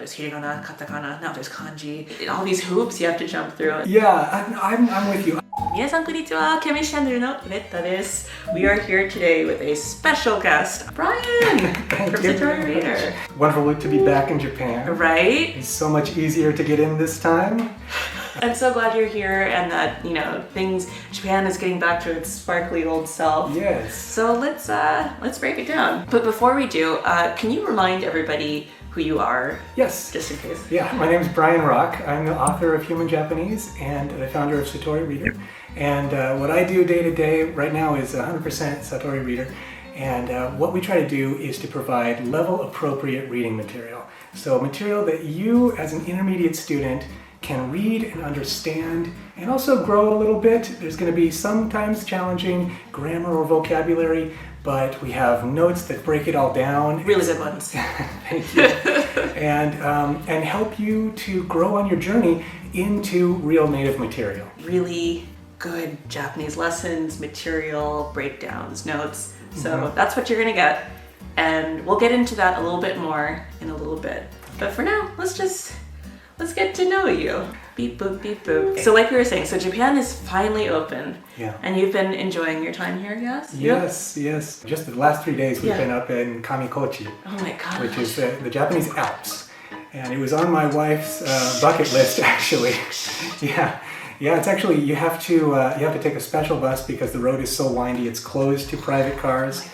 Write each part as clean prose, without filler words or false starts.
there's hiragana, katakana, now there's kanji. All these hoops you have to jump through. Yeah, I'm with you. 皆さんこんにちは、KemushiChanチャンネルのレッタです。We are here today with a special guest, Brian from Satori Reader. Wonderful to be back in Japan. Right? It's so much easier to get in this time. I'm so glad you're here and that, Japan is getting back to its sparkly old self. Yes. So let's break it down. But before we do, can you remind everybody who you are? Yes. Just in case. Yeah, my name is Brian Rock. I'm the author of Human Japanese and the founder of Satori Reader. And what I do day to day right now is 100% Satori Reader. And what we try to do is to provide level appropriate reading material. So material that you as an intermediate student can read and understand and also grow a little bit. There's going to be sometimes challenging grammar or vocabulary, but we have notes that break it all down. Really good ones. Thank you. And help you to grow on your journey into real native material. Really good Japanese lessons, material, breakdowns, notes. So that's what you're going to get. And we'll get into that a little bit more in a little bit. But for now, let's get to know you. Beep, boop, beep, boop. So like we were saying, so Japan is finally open. Yeah. And you've been enjoying your time here, yes? Yes. Just the last 3 days we've been up in Kamikochi. Oh my gosh. Which is the Japanese Alps. And it was on my wife's bucket list, actually. Yeah, it's actually, you have to take a special bus because the road is so windy, it's closed to private cars.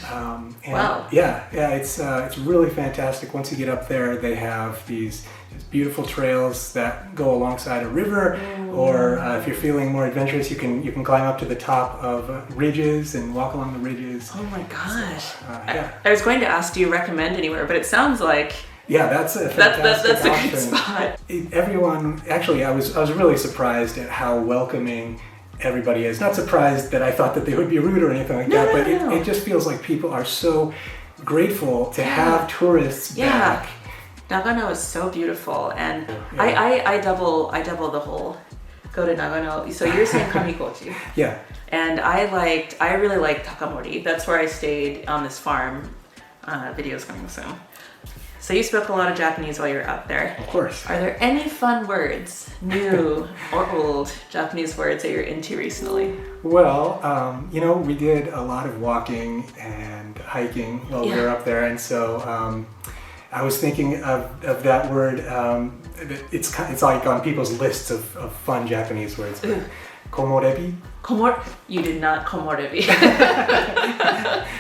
Oh my gosh. Wow. Yeah, it's really fantastic. Once you get up there, they have these beautiful trails that go alongside a river, or if you're feeling more adventurous, you can climb up to the top of ridges and walk along the ridges. Oh my gosh. So, yeah. I was going to ask, do you recommend anywhere? But it sounds like that's a fantastic that's a option. good spot. Everyone, actually, I was really surprised at how welcoming everybody is. Not surprised that I thought that they would be rude or anything like that, but it just feels like people are so grateful to have tourists back. Nagano is so beautiful, and I double the whole go to Nagano. So you're saying Kamikochi. Yeah. And I really liked Takamori. That's where I stayed on this farm. Videos coming soon. So you spoke a lot of Japanese while you were out there. Of course. Are there any fun words, new or old Japanese words that you're into recently? Well, we did a lot of walking and hiking while we were up there, and so I was thinking of that word. It's like on people's lists of fun Japanese words. Komorebi. You did not komorebi.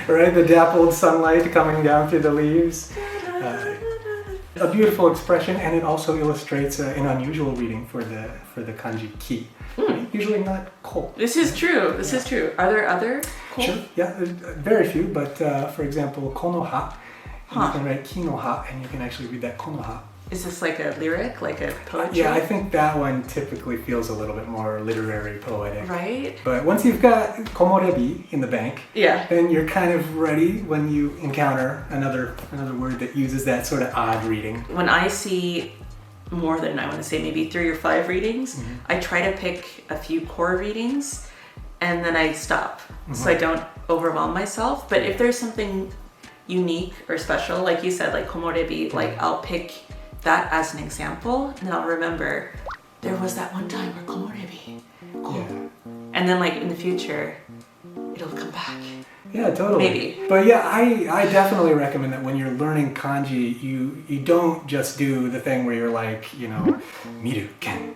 Right, the dappled sunlight coming down through the leaves. A beautiful expression, and it also illustrates an unusual reading for the kanji ki. Usually not ko. This is true. This is true. Are there other ko? Sure. Yeah, very few. But for example, konoha. You can write kinoha, and you can actually read that konoha. Is this like a lyric, like a poetry? Yeah, I think that one typically feels a little bit more literary, poetic. Right. But once you've got komorebi in the bank, then you're kind of ready when you encounter another word that uses that sort of odd reading. When I see more than, I want to say maybe 3 or 5 readings, I try to pick a few core readings and then I stop so I don't overwhelm myself. But if there's something unique or special, like you said, like komorebi, like I'll pick that as an example, and I'll remember there was that one time where komorebi. And then like in the future, it'll come back. Yeah, totally. Maybe. But yeah, I definitely recommend that when you're learning kanji, you don't just do the thing where you're like, miru ken,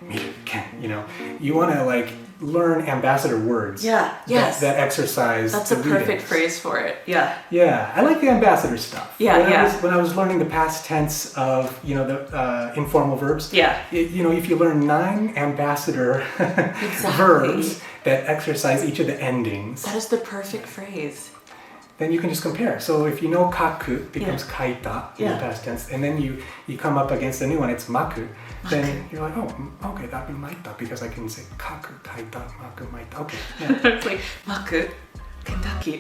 you want to like learn ambassador words. That exercise. That's a perfect phrase for it. Yeah, I like the ambassador stuff. When I was learning the past tense of the informal verbs. If you learn 9 ambassador verbs that exercise each of the endings, that is the perfect phrase. Then you can just compare. So if you know kaku becomes kaita in the past tense, and then you come up against a new one, it's maku. Then you're like, oh, okay, that'd be maita because I can say kaku, kaita, maku, maita. Okay. It's like maku, Kentucky.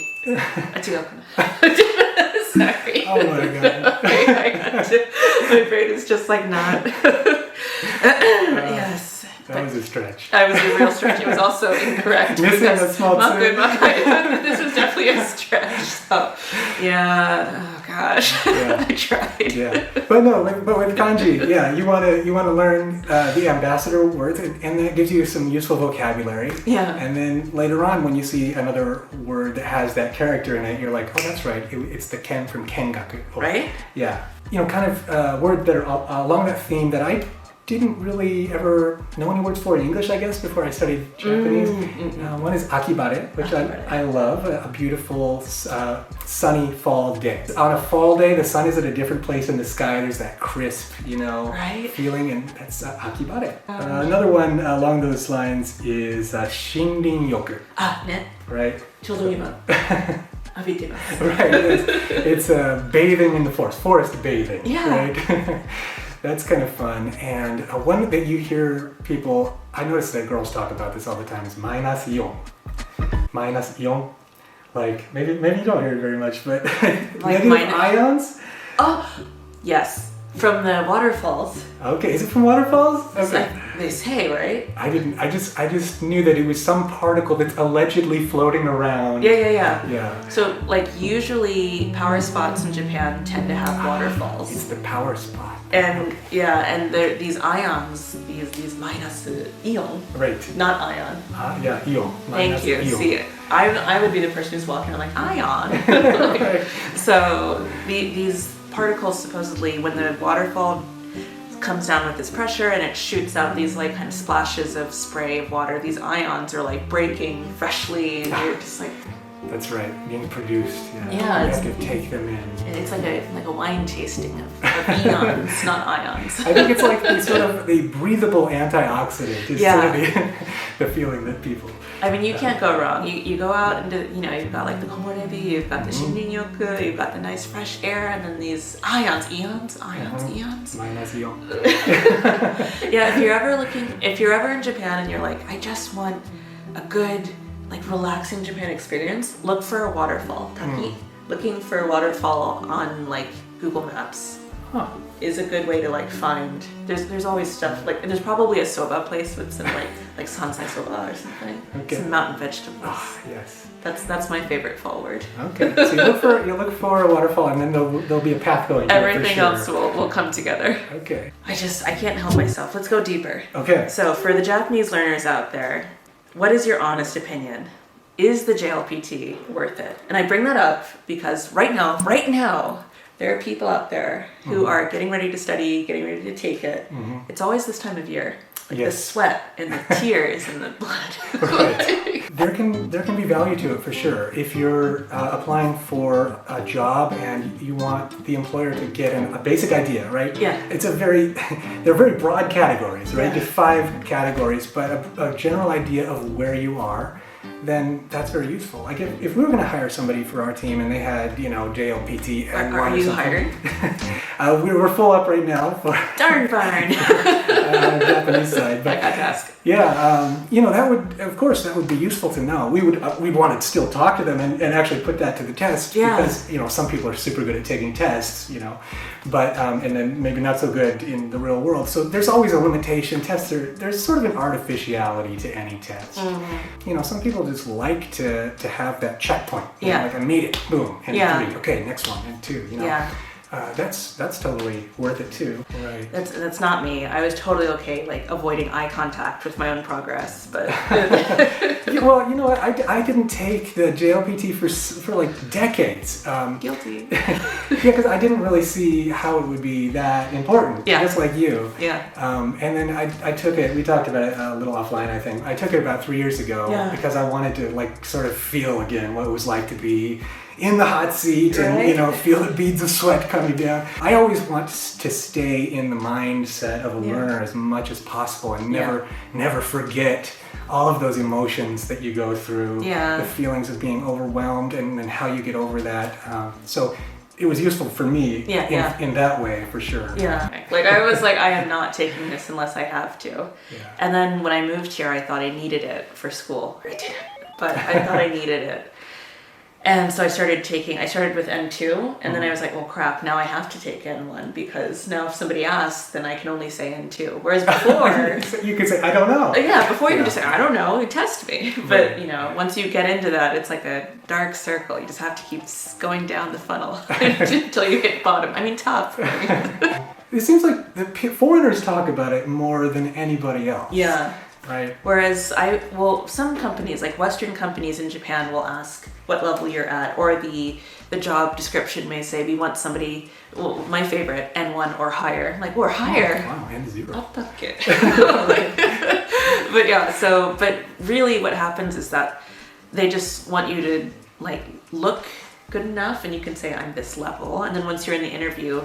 Sorry. Oh my god. Okay, I got you. My brain is just like not. Yes. That was a stretch. I was a real stretch. It was also incorrect. Missing a small not tooth. good, not good. This was definitely a stretch. So, yeah. Oh gosh. Yeah. I tried. Yeah, but with kanji, yeah, you want to learn the ambassador words, and that gives you some useful vocabulary. Yeah. And then later on, when you see another word that has that character in it, you're like, oh, that's right. It's the ken from kengaku. Right. Yeah. Kind of words that are along that theme that I didn't really ever know any words for in English, I guess, before I studied Japanese. One is akibare, which I love, a beautiful sunny fall day. On a fall day, the sun is at a different place in the sky. There's that crisp, right? feeling, and that's akibare. Another one along those lines is shinrin-yoku. Ne. Right? ちょうど今浴びてます。 Right, it's bathing in the forest bathing, Yeah. right? That's kind of fun. And one that you hear people, I notice that girls talk about this all the time, is -ion. -ion. Like, maybe you don't hear it very much, but Like negative ions? Oh, yes. From the waterfalls. Okay, is it from waterfalls? Okay. They say, right? I didn't, I just knew that it was some particle that's allegedly floating around. Yeah. Yeah. So, like, usually power spots in Japan tend to have waterfalls. It's the power spot. And these ions, these minus ion, Right. not ion. Yeah, ion. Thank you. Ion. See, I would be the person who's walking around like ion. Right. So these particles supposedly, when the waterfall comes down with this pressure and it shoots out these like kind of splashes of spray of water, these ions are like breaking freshly, and you're just like. That's right, being produced. Yeah, you have to take them in. It's like a wine tasting of eons, not ions. I think it's like the breathable antioxidant is sort of the feeling that people. I mean, you can't go wrong. You go out into, you've got like the komorebi, you've got the shinrin-yoku, you've got the nice fresh air, and then these eons. Minus ion. Yeah, if you're ever in Japan and you're like, I just want a good, like, relaxing Japan experience, look for a waterfall. Looking for a waterfall on like Google Maps is a good way to like find. There's always stuff like, and there's probably a soba place with some like sansai soba or something. Okay. Some mountain vegetables. Yes. That's my favorite fall word. Okay. So you look for a waterfall, and then there'll be a path going. Everything for sure. else will come together. Okay. I can't help myself. Let's go deeper. Okay. So for the Japanese learners out there, what is your honest opinion? Is the JLPT worth it? And I bring that up because right now, there are people out there who are getting ready to study, getting ready to take it. It's always this time of year. Like the sweat and the tears and the blood. Right. There can be value to it for sure. If you're applying for a job and you want the employer to get a basic idea, right? Yeah. They're very broad categories, right? Yeah. Just 5 categories, but a general idea of where you are, then that's very useful. Like if we were going to hire somebody for our team and they had, JLPT and Are you hiring? We're full up right now for Darn fine. Japanese side. But I got to ask. yeah, that would be useful to know. We'd want to still talk to them and actually put that to the test. Yeah. Because, some people are super good at taking tests, but, and then maybe not so good in the real world. So there's always a limitation. Tests there's sort of an artificiality to any test. Some people just like to have that checkpoint. Like I made it, boom, and 3. Okay, next one, and 2, Yeah. That's totally worth it too. Right. That's not me. I was totally okay, like avoiding eye contact with my own progress, but. Well, you know what? I didn't take the JLPT for like decades. Guilty. Yeah, because I didn't really see how it would be that important. Yeah. Just like you. Yeah. And then I took it. We talked about it a little offline, I think. I took it about 3 years ago because I wanted to like sort of feel again what it was like to be in the hot seat and feel the beads of sweat coming down. I always want to stay in the mindset of a learner as much as possible and never forget all of those emotions that you go through, the feelings of being overwhelmed and how you get over that. So it was useful for me in that way, for sure. Yeah. Like I was like, I am not taking this unless I have to. Yeah. And then when I moved here, I thought I needed it for school. I didn't, but I thought I needed it. And so I started with N2, and then I was like, well, crap, now I have to take N1, because now if somebody asks, then I can only say N2. Whereas before... You could say, I don't know. Yeah, before you can just say, I don't know, you test me. But, you know, once you get into that, it's like a dark circle. You just have to keep going down the funnel until you hit bottom. I mean, top. It seems like the foreigners talk about it more than anybody else. Yeah. Right. Whereas some companies, like Western companies in Japan, will ask what level you're at, or the job description may say, we want somebody, well, my favorite, N1 or higher. I'm like, or higher. Oh, wow, N0. I'll fuck it. But yeah, but really what happens is that they just want you to like look good enough, and you can say, I'm this level. And then once you're in the interview,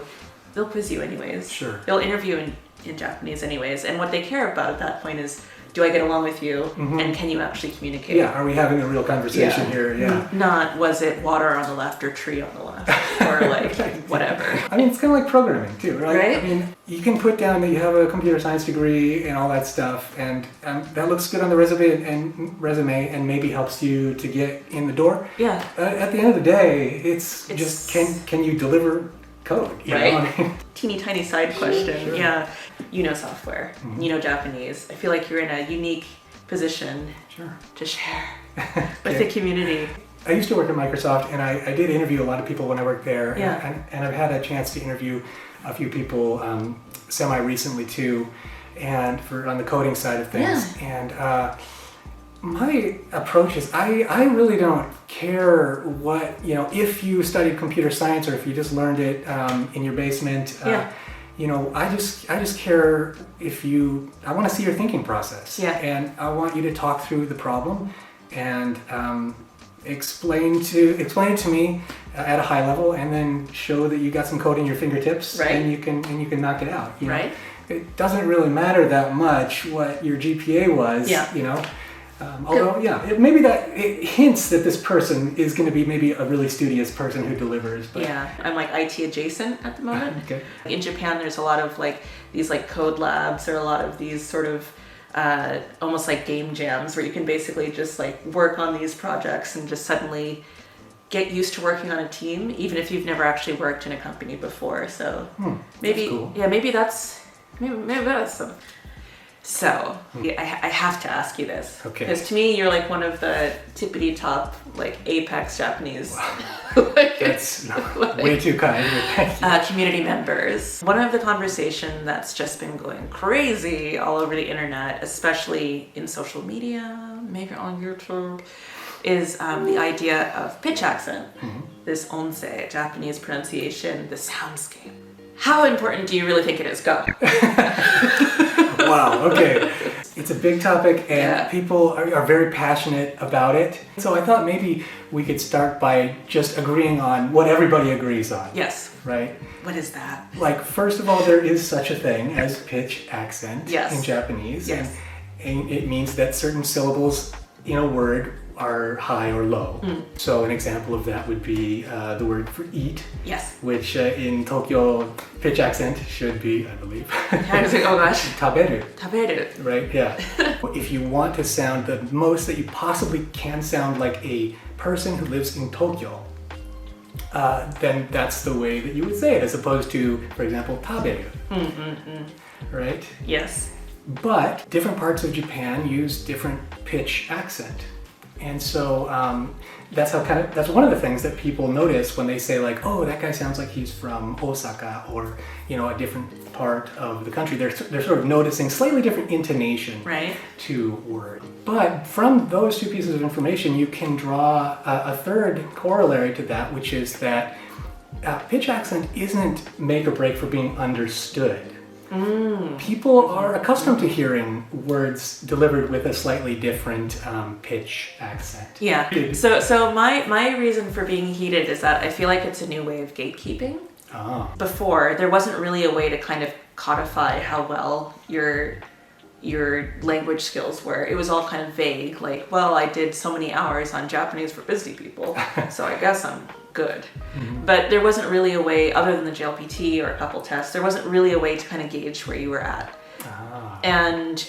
they'll quiz you anyways. Sure. They'll interview in Japanese anyways. And what they care about at that point is, do I get along with you? And can you actually communicate? Yeah, are we having a real conversation here? Yeah. Not, was it water on the left or tree on the left? Or like, whatever. I mean, it's kind of like programming too, right? Right? I mean, you can put down that you have a computer science degree and all that stuff, and that looks good on the resume and maybe helps you to get in the door. Yeah. At the end of the day, it's just, can you deliver code? Right? I mean, teeny tiny side question. Sure. Yeah. You know software. You know Japanese. I feel like you're in a unique position to share with the community. I used to work at Microsoft, and I did interview a lot of people when I worked there. Yeah. And I've had a chance to interview a few people semi-recently too, and on the coding side of things. Yeah. And my approach is I really don't care what, if you studied computer science or if you just learned it in your basement. I just care I want to see your thinking process. Yeah. And I want you to talk through the problem and explain it to me at a high level, and then show that you got some code in your fingertips, right, and you can knock it out. Right. It doesn't really matter that much what your GPA was. Yeah. Although, maybe it hints that this person is going to be maybe a really studious person who delivers. But. Yeah, I'm like IT adjacent at the moment. Okay. In Japan, there's a lot of like these like code labs, or a lot of these sort of almost like game jams, where you can basically just like work on these projects and just suddenly get used to working on a team, even if you've never actually worked in a company before. So maybe, that's cool. maybe that's some. So I have to ask you this, because to me you're like one of the tippity top, like apex Japanese. Wow. That's way too kind. Community members. One of the conversation that's just been going crazy all over the internet, especially in social media, maybe on YouTube, is the idea of pitch accent. This onsei, Japanese pronunciation, the soundscape. How important do you really think it is? Go. Wow, okay. It's a big topic, and people are very passionate about it. So I thought maybe we could start by just agreeing on what everybody agrees on. Yes. Right? What is that? Like, first of all, there is such a thing as pitch accent in Japanese. Yes. And it means that certain syllables in a word are high or low. So an example of that would be the word for eat. Yes. Which in Tokyo pitch accent should be, I believe. I was like, oh gosh. Taberu. Taberu. Right, yeah. If you want to sound the most that you possibly can sound like a person who lives in Tokyo, then that's the way that you would say it, as opposed to, for example, taberu. Right? Yes. But different parts of Japan use different pitch accent. And so that's one of the things that people notice when they say like, oh, that guy sounds like he's from Osaka, or a different part of the country. They're sort of noticing slightly different intonation to word. But from those two pieces of information, you can draw a third corollary to that, which is that pitch accent isn't make or break for being understood. People are accustomed to hearing words delivered with a slightly different pitch accent. Yeah. So my reason for being heated is that I feel like it's a new way of gatekeeping. Before, there wasn't really a way to kind of codify how well your language skills were. It was all kind of vague, like, well, I did so many hours on Japanese for busy people, so I guess I'm good. But there wasn't really a way, other than the JLPT or a couple tests, there wasn't really a way to kind of gauge where you were at. And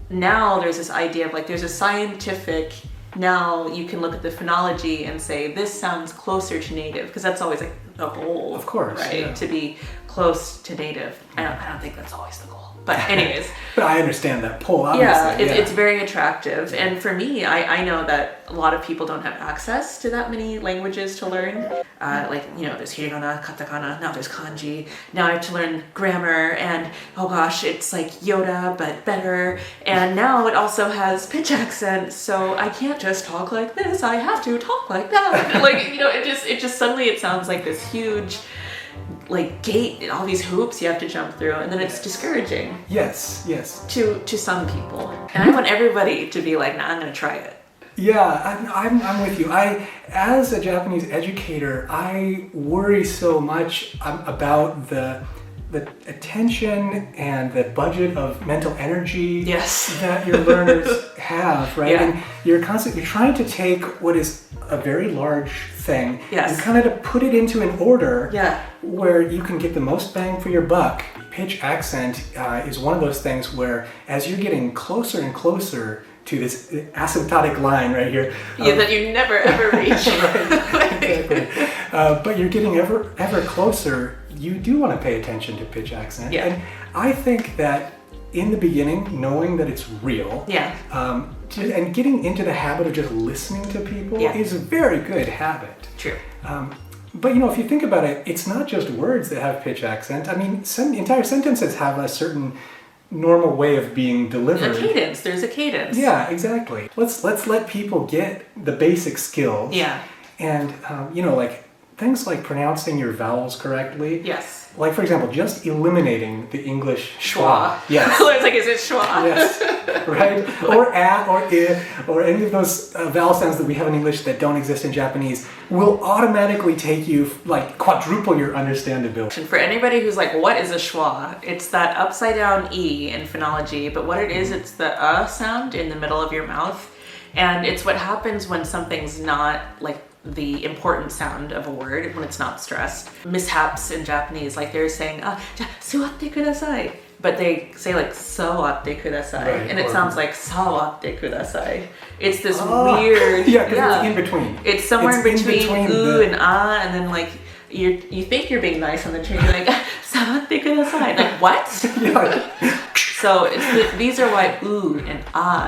now there's this idea of like, there's a scientific now you can look at the phonology and say, this sounds closer to native, because that's always like the goal. Of course, right? yeah. To be close to native. I don't think that's always the goal. But anyways. But I understand that pull, obviously. Yeah, it's very attractive. And for me, I know that a lot of people don't have access to that many languages to learn. Like, you know, there's hiragana, katakana, now there's kanji. Now I have to learn grammar, and oh gosh, it's like Yoda, but better. And now it also has pitch accent, so I can't just talk like this, I have to talk like that. Like, you know, it just suddenly it sounds like this huge like gate, all these hoops you have to jump through, and then it's discouraging. Yes. To some people, and I want everybody to be like, nah, I'm gonna try it. Yeah, I'm with you. As a Japanese educator, I worry so much about the attention and the budget of mental energy that your learners have, right? Yeah. And you're trying to take what is a very large thing and kind of to put it into an order where you can get the most bang for your buck. Pitch accent is one of those things where as you're getting closer and closer to this asymptotic line right here. That you never ever reach. Right, exactly. But you're getting ever closer. You do want to pay attention to pitch accent. Yeah. And I think that in the beginning, knowing that it's real, and getting into the habit of just listening to people is a very good habit. True. But you know, if you think about it, it's not just words that have pitch accent. I mean, entire sentences have a certain normal way of being delivered. A cadence. There's a cadence. Yeah, exactly. Let's let people get the basic skills. Yeah. And you know, like things like pronouncing your vowels correctly. Yes. Like, for example, just eliminating the English schwa. Yes. I was like, is it schwa? Yes. Right? Or a, or I, or any of those vowel sounds that we have in English that don't exist in Japanese will automatically take you, like, quadruple your understandability. And for anybody who's like, what is a schwa? It's that upside down E in phonology, but what it is, it's the sound in the middle of your mouth. And it's what happens when something's not, like, the important sound of a word, when it's not stressed. Mishaps in Japanese, like they're saying, suwatte kudasai, but they say like sawatte kudasai, and it sounds like sawatte kudasai. It's this weird, because it's in between. It's somewhere in between and and then like you think you're being nice on the train, you're like sawatte kudasai, like what? So these are why and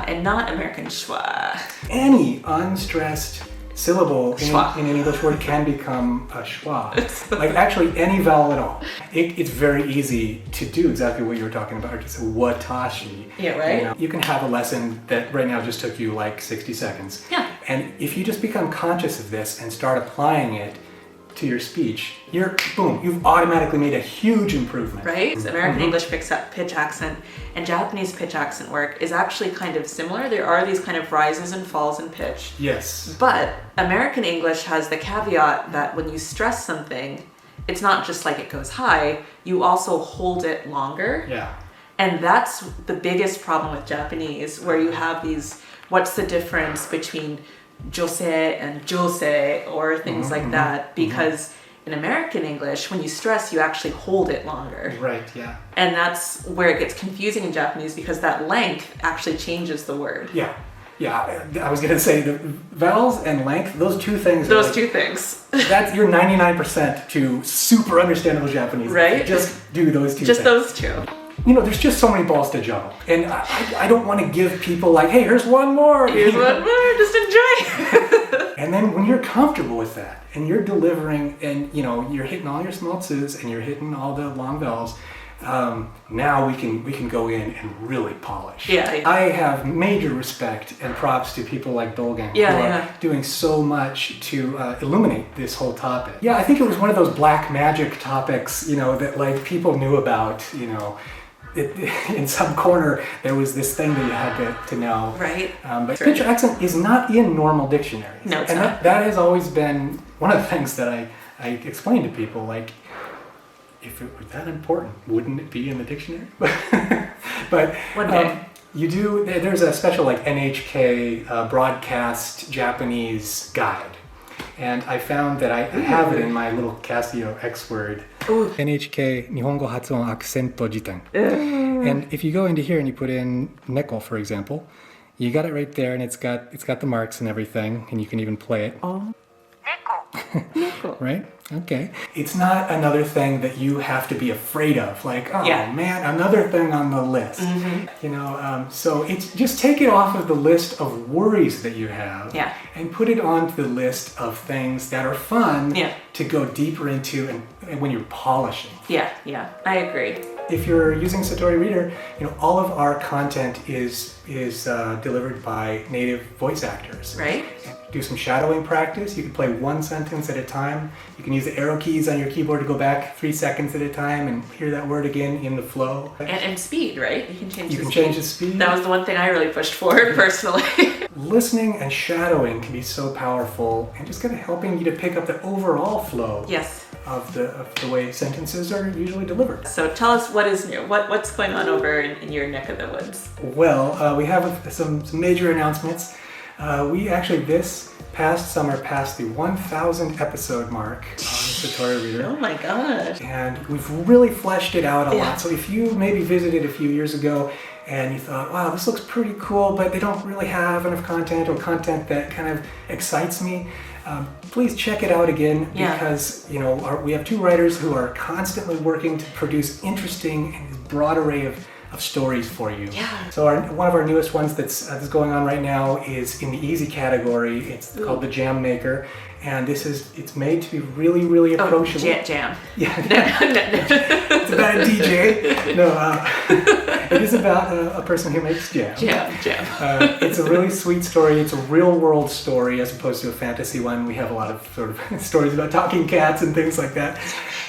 and not American schwa. Any unstressed syllable in an English word can become a schwa. Like actually any vowel at all. It's very easy to do exactly what you were talking about, just watashi. Yeah, right? You know, you can have a lesson that right now just took you like 60 seconds. Yeah. And if you just become conscious of this and start applying it to your speech, you've automatically made a huge improvement. Right? American English picks up pitch accent, and Japanese pitch accent work is actually kind of similar. There are these kind of rises and falls in pitch. Yes. But American English has the caveat that when you stress something, it's not just like it goes high, you also hold it longer. Yeah. And that's the biggest problem with Japanese, where you have these, what's the difference between jose and jose or things like that, because in American English, when you stress, you actually hold it longer. Right, yeah. And that's where it gets confusing in Japanese, because that length actually changes the word. Yeah. I was gonna say the vowels and length, those two things. Two things. That's your 99% to super understandable Japanese. Right? Just do those two things. Just those two. You know, there's just so many balls to juggle. And I don't want to give people like, hey, here's one more. Here's one more, just enjoy. And then when you're comfortable with that and you're delivering and, you know, you're hitting all your small tsus and you're hitting all the long vowels, now we can go in and really polish. Yeah. I have major respect and props to people like Dolgan who are doing so much to illuminate this whole topic. Yeah, I think it was one of those black magic topics, you know, that like people knew about, you know. In some corner, there was this thing that you had to know. Right. But pitch accent is not in normal dictionaries. No, it's and not. That has always been one of the things that I explain to people. Like, if it were that important, wouldn't it be in the dictionary? But one day. You do. There's a special like NHK broadcast Japanese guide. And I found that I have it in my little Casio X word. NHK Nihongo Hatsuon Accent Jiten. And if you go into here and you put in neko, for example, You got it right there, and it's got the marks and everything, and you can even play it. Oh. Right? Okay. It's not another thing that you have to be afraid of. Like, oh man, another thing on the list. You know, so it's just take it off of the list of worries that you have and put it onto the list of things that are fun to go deeper into and when you're polishing. Yeah, I agree. If you're using Satori Reader, you know, all of our content is delivered by native voice actors. Right. Do some shadowing practice. You can play one sentence at a time. You can use the arrow keys on your keyboard to go back 3 seconds at a time and hear that word again in the flow. And speed, right? You can change change the speed. That was the one thing I really pushed for personally. Listening and shadowing can be so powerful and just kind of helping you to pick up the overall flow of the way sentences are usually delivered. So tell us what is new. What's going on over in your neck of the woods? Well, we have some major announcements. We actually this past summer passed the 1,000 episode mark on Satori Reader. Oh my gosh. And we've really fleshed it out a lot. So if you maybe visited a few years ago and you thought, wow, this looks pretty cool, but they don't really have enough content or content that kind of excites me, please check it out again because you know we have 2 writers who are constantly working to produce interesting and broad array of stories for you. So one of our newest ones that's going on right now is in the easy category. It's called The Jam Maker, and it's made to be really, really approachable. Jam. Yeah. It's about a DJ. No, it is about a person who makes jam. Jam. It's a really sweet story. It's a real world story as opposed to a fantasy one. We have a lot of sort of stories about talking cats and things like that.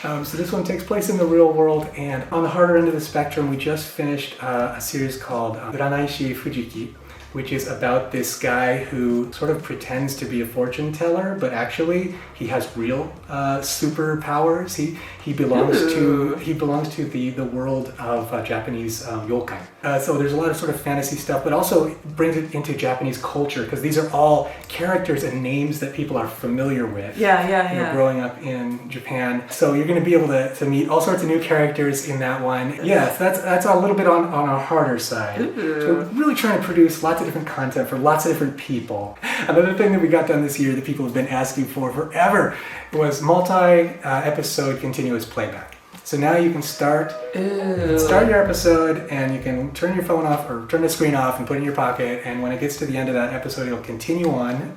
So this one takes place in the real world, and on the harder end of the spectrum, we just finished a series called Uranaishi Fujiki, which is about this guy who sort of pretends to be a fortune teller, but actually he has real superpowers. He belongs to the world of Japanese yokai. So there's a lot of sort of fantasy stuff, but also it brings it into Japanese culture because these are all characters and names that people are familiar with. You know, growing up in Japan. So you're going to be able to meet all sorts of new characters in that one. Yes, that's a little bit on a harder side. So we're really trying to produce lots of different content for lots of different people. Another thing that we got done this year that people have been asking for forever was multi-episode continuous playback. So now you can start your episode and you can turn your phone off or turn the screen off and put it in your pocket, and when it gets to the end of that episode it'll continue on.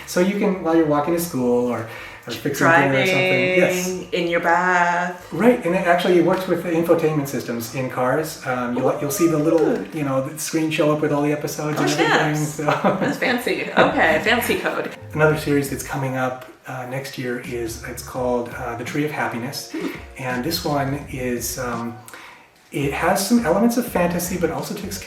So you can, while you're walking to school or fixing dinner or something. Yes. In your bath. Right, and it actually works with the infotainment systems in cars. You'll see the little, the screen show up with all the episodes and everything. So. That's fancy. Okay, fancy code. Another series that's coming up next year it's called The Tree of Happiness, and this one is it has some elements of fantasy, but also takes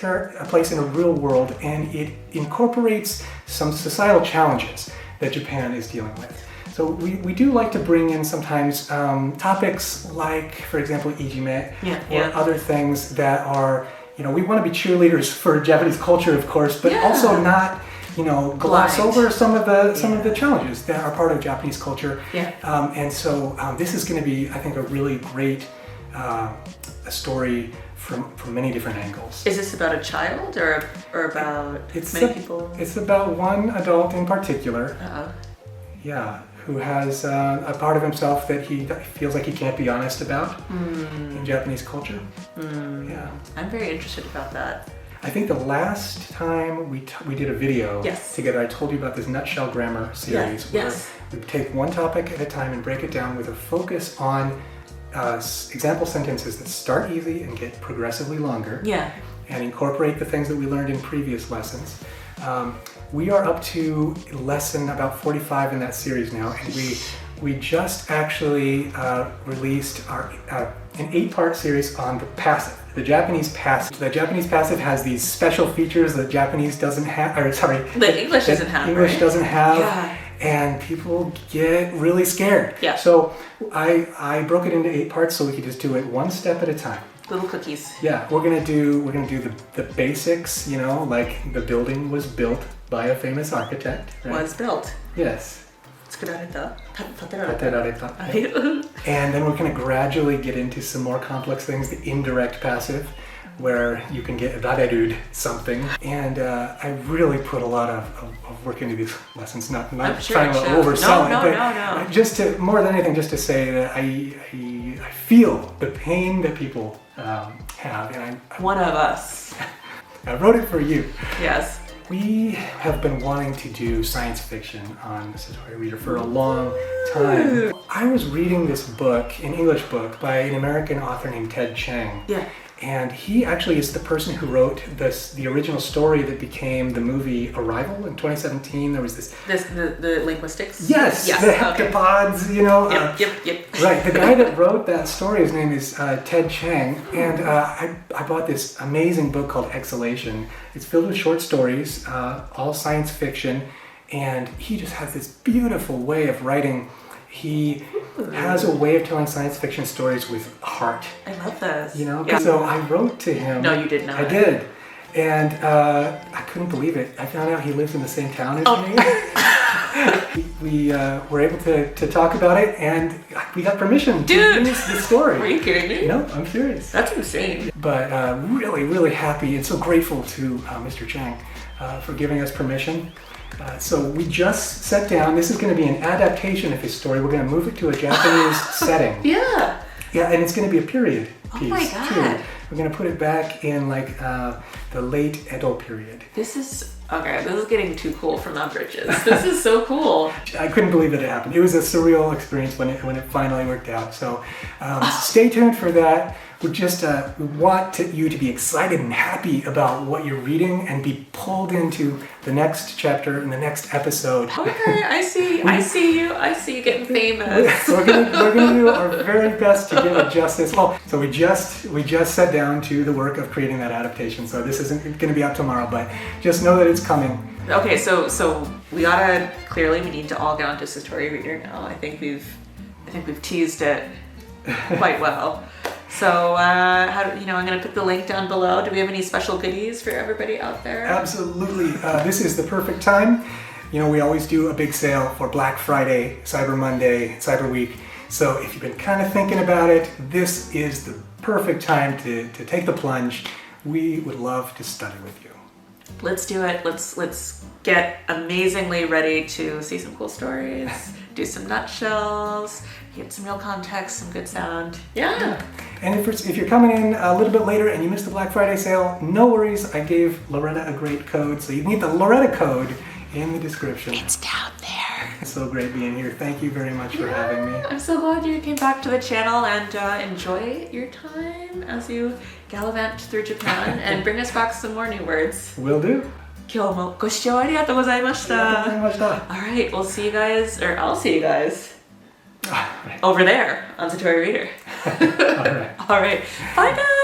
place in a real world, and it incorporates some societal challenges that Japan is dealing with. So we do like to bring in sometimes topics like, for example, ijime or other things that are, we want to be cheerleaders for Japanese culture, of course, but also not, gloss over some of the challenges that are part of Japanese culture. And so this is going to be, I think, a really great a story from many different angles. Is this about a child or about many people? It's about one adult in particular. Uh-oh. Yeah, who has a part of himself that he feels like he can't be honest about in Japanese culture. Yeah. I'm very interested about that. I think the last time we did a video together, I told you about this Nutshell Grammar series where we take one topic at a time and break it down with a focus on example sentences that start easy and get progressively longer and incorporate the things that we learned in previous lessons. We are up to lesson about 45 in that series now, and we just actually released an 8-part series on the passive, the Japanese passive. The Japanese passive has these special features that Japanese doesn't have, the English doesn't have. English doesn't have, and people get really scared. So I broke it into 8 parts so we could just do it one step at a time. Little cookies. Yeah, we're gonna do the basics. Like the building was built by a famous architect. Right? Was built. Yes. 作られた? 建てられた. And then we're gonna gradually get into some more complex things. The indirect passive, where you can get rarerued something. And I really put a lot of work into these lessons, not I'm sure trying to it shows. oversell No, it, no. just to, more than anything, just to say that I feel the pain that people have. And One of us. I wrote it for you. Yes. We have been wanting to do science fiction on the Satori Reader for a long time. I was reading this book, an English book, by an American author named Ted Chiang. Yeah. And he actually is the person who wrote the original story that became the movie Arrival in 2017. There was the linguistics? Yes, the heptapods, you know. Yep. Right, the guy that wrote that story, his name is Ted Chiang, and I bought this amazing book called Exhalation. It's filled with short stories, all science fiction, and he just has this beautiful way of writing. He has a way of telling science fiction stories with heart. I love this. You know, Yeah. so I wrote to him. No, you did not. I did. And I couldn't believe it. I found out he lives in the same town as me. We were able to talk about it, and we got permission to use the story. Are you kidding me? No, I'm serious. That's insane. But really, really happy and so grateful to Mr. Chang for giving us permission. So we just sat down. This is going to be an adaptation of his story. We're going to move it to a Japanese setting. Yeah. Yeah, and it's going to be a period piece Oh my God. too. We're going to put it back in like the late Edo period. This is getting too cool for my britches. This is so cool. I couldn't believe that it happened. It was a surreal experience when it finally worked out. So stay tuned for that. We just we want you to be excited and happy about what you're reading and be pulled into the next chapter and the next episode. Okay, I see you getting famous. We're gonna do our very best to give it justice. Well, so we just sat down to the work of creating that adaptation. So this isn't going to be up tomorrow, but just know that it's coming. Okay, so we need to all get onto Satori Reader now. I think we've teased it quite well. So, I'm going to put the link down below. Do we have any special goodies for everybody out there? Absolutely. This is the perfect time. You know, we always do a big sale for Black Friday, Cyber Monday, Cyber Week. So if you've been kind of thinking about it, this is the perfect time to take the plunge. We would love to study with you. Let's do it. Let's get amazingly ready to see some cool stories, do some nutshells, get some real context, some good sound. Yeah. And if you're coming in a little bit later and you missed the Black Friday sale, no worries. I gave Loretta a great code, so you need the Loretta code in the description. It's down there. It's so great being here. Thank you very much for having me. I'm so glad you came back to the channel, and enjoy your time as you gallivant through Japan and bring us back some more new words. Will do. 今日もご視聴ありがとうございました。ありがとうございました。 Alright, we'll see you guys, or I'll see you guys over there on Satori Reader. All right. Alright, bye guys!